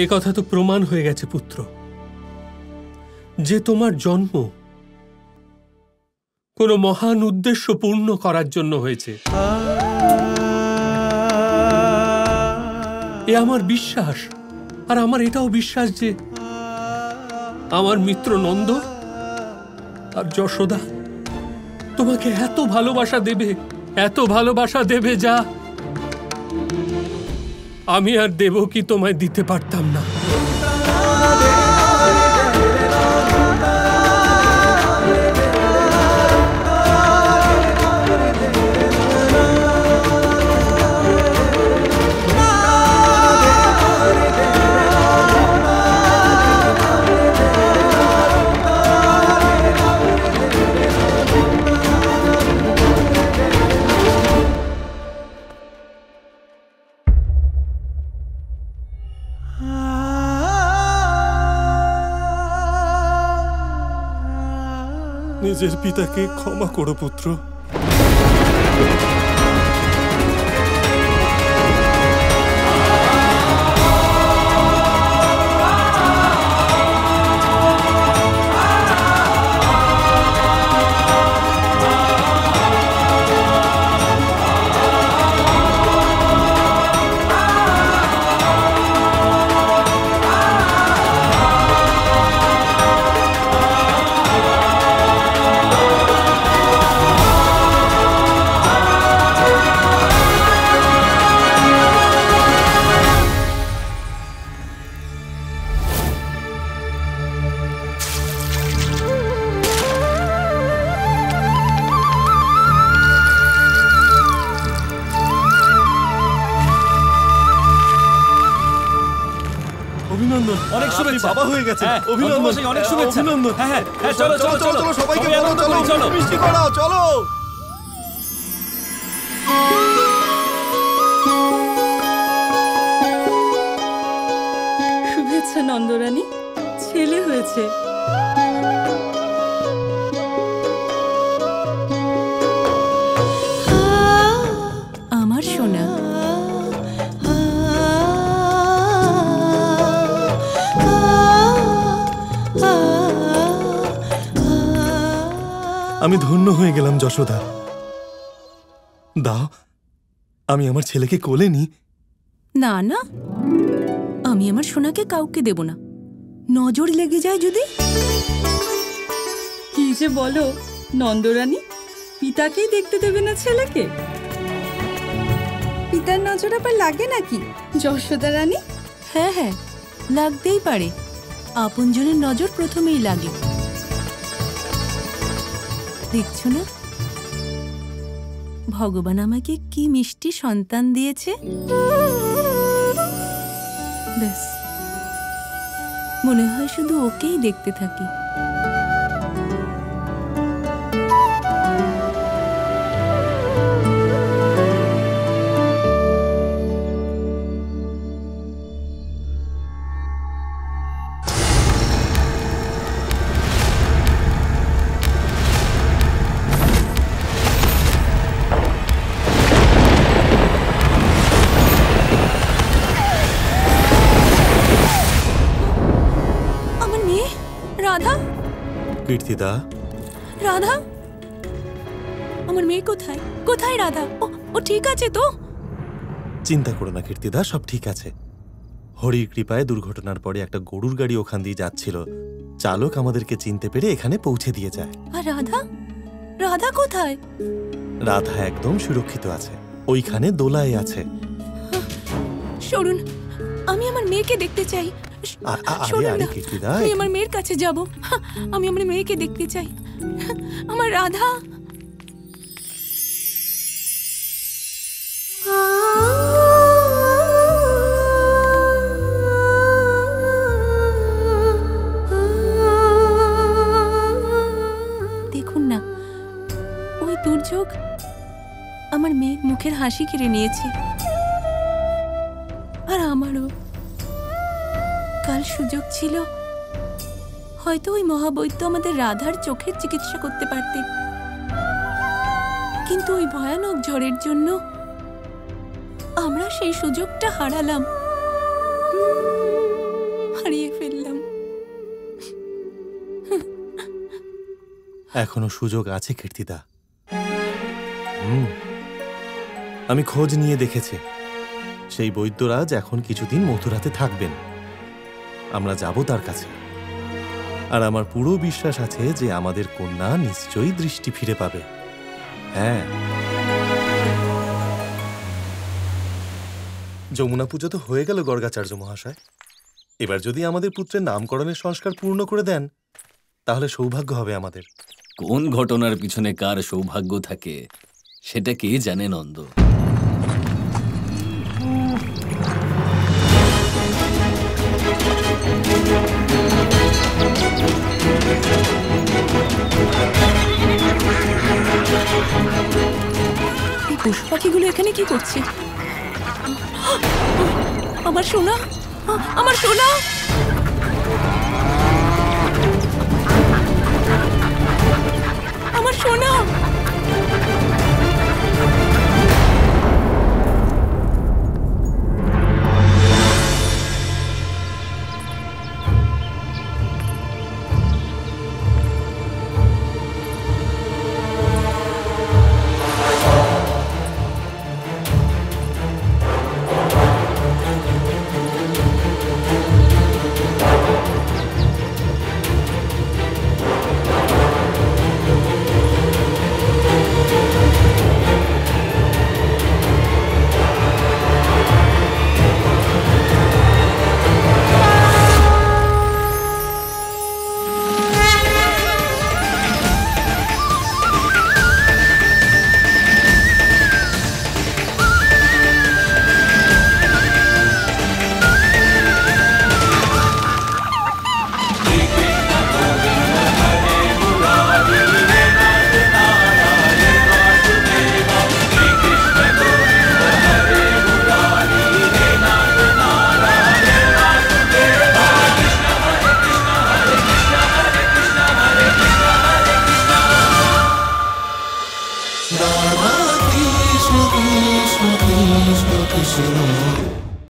এ কথা তো প্রমাণ হয়ে গেছে পুত্র, যে তোমার জন্ম কোনো মহান উদ্দেশ্য পূর্ণ করার জন্য হয়েছে। এ আমার বিশ্বাস, আর আমার এটাও বিশ্বাস যে আমার মিত্র নন্দ আর যশোদা তোমাকে এত ভালোবাসা দেবে, এত ভালোবাসা দেবে যা আমি আর দেবকী তোমায় দিতে পারতাম না। নিজের পিতাকে ক্ষমা করো পুত্র। অনেক শুভেচ্ছা, বাবা হয়ে গেছে। অভিনন্দন, অনেক শুভেচ্ছা। অভিনন্দন। হ্যাঁ, চলো চলো চলো, সবাইকে বলো, চলো মিষ্টি করাও, চলো। শুভেচ্ছা নন্দরানী, ছেলে হয়েছে। আমার সোনা। আমি ধন্য হয়ে গেলাম যশোদা। দাও, আমি আমার ছেলেকে কোলে নি। না না, আমি আমার সোনাকে কাউকে দেব না, নজর লেগে যায় যদি। কি যে বলো নন্দরানী, পিতাকেই দেখতে দেবে না ছেলেকে? পিতার নজর আবার লাগে নাকি যশোদা রানী? হ্যাঁ হ্যাঁ, লাগতেই পারে। আপনজনের নজর প্রথমেই লাগে। দেখছো না ভগবান আমাকে কি মিষ্টি সন্তান দিয়েছে। ব্যাস, মনে হয় শুধু ওকেই দেখতে থাকি। রাধা, কীর্তিদা, রাধা, আমার মেয়ে কোথায়? কোথায় রাধা? ও ঠিক আছে তো? চিন্তা করো না কীর্তিদা, সব ঠিক আছে। হরির কৃপায় দুর্ঘটনার পরে একটা গরুর গাড়ি ওখান দিয়ে যাচ্ছিল, চালক আমাদেরকে চিনতে পেরে এখানে পৌঁছে দিয়ে যায়। আর রাধা? রাধা কোথায়? রাধা একদম সুরক্ষিত আছে, ওইখানে দোলায় আছে। সরুন, আমি আমার মেয়েকে দেখতে চাই। আমি আমার মেয়ের কাছে যাব। আমি আমার মেয়েকে দেখতে চাই, আমার রাধা। দেখুন না, ওই দুর্যোগ আমার মেয়ের মুখের হাসি কেড়ে নিয়েছে। আর আমারও কাল সুযোগ ছিল, হয়তো ওই মহাবৈদ্য আমাদের রাধার চোখের চিকিৎসা করতে পারতেন, কিন্তু ওই ভয়ানক ঝড়ের জন্য আমরা সেই সুযোগটা হারালাম। এখনো সুযোগ আছে কীর্তিদা। আমি খোঁজ নিয়ে দেখেছি, সেই বৈদ্যরাজ এখন কিছুদিন মথুরাতে থাকবেন। আমরা যাব তার কাছে, আর আমার পুরো বিশ্বাস আছে যে আমাদের কন্যা নিশ্চয়ই দৃষ্টি ফিরে পাবে। হ্যাঁ, যমুনা পুজো তো হয়ে গেল গর্গাচার্য মহাশয়। এবার যদি আমাদের পুত্রের নামকরণের সংস্কার পূর্ণ করে দেন তাহলে সৌভাগ্য হবে আমাদের। কোন ঘটনার পিছনে কার সৌভাগ্য থাকে সেটা কে জানে নন্দ। এই পশু পাখিগুলো এখানে কি করছে? আমার সোনা, আমার সোনা! আমার সোনা!